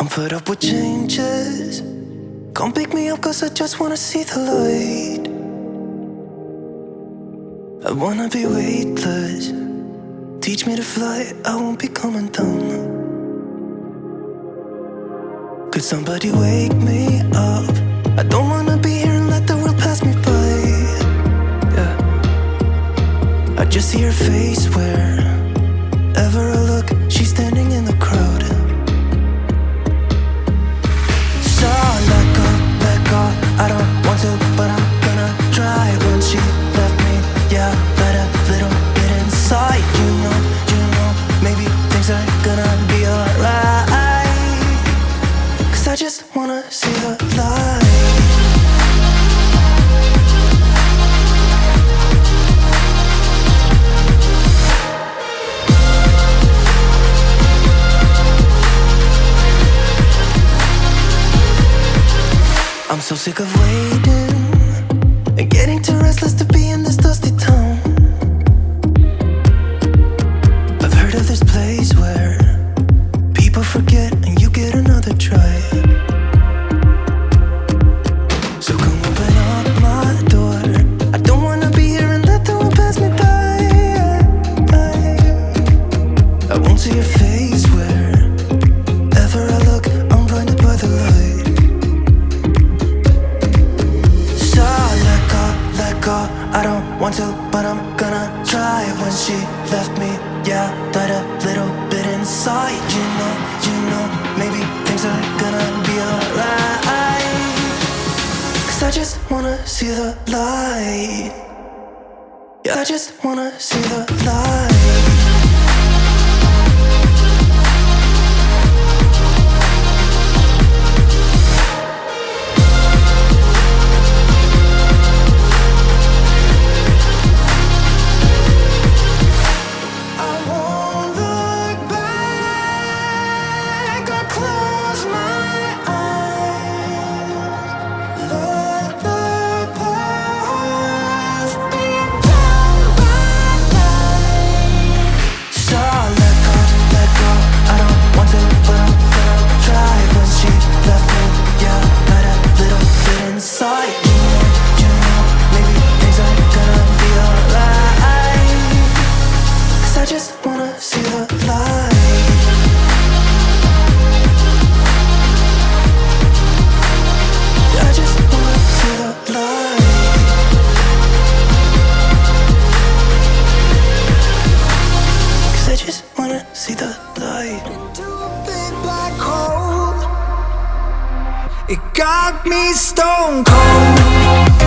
I'm fed up with changes. Come pick me up cause I just wanna see the light. I wanna be weightless. Teach me to fly, I won't be coming down. Could somebody wake me up? I don't wanna be here and let the world pass me by. Yeah. I just see her face wherever I look. She's standing in the crowd. So let go, I don't want to, but I'm gonna try. When she left me, yeah, let a little bit inside. You know, maybe things are gonna be alright. Cause I just wanna see the light. I'm so sick of waiting and getting too restless to be in this dusty town. I've heard of this place where people forget and you get another try. So come open up my door. I don't wanna be here and let the world pass me by. I won't see your face wherever I look. I'm blinded by the light. I don't want to, but I'm gonna try. When she left me, yeah, died a little bit inside. You know, maybe things are gonna be alright. Cause I just wanna see the light. Yeah, I just wanna see the light. It got me stone cold.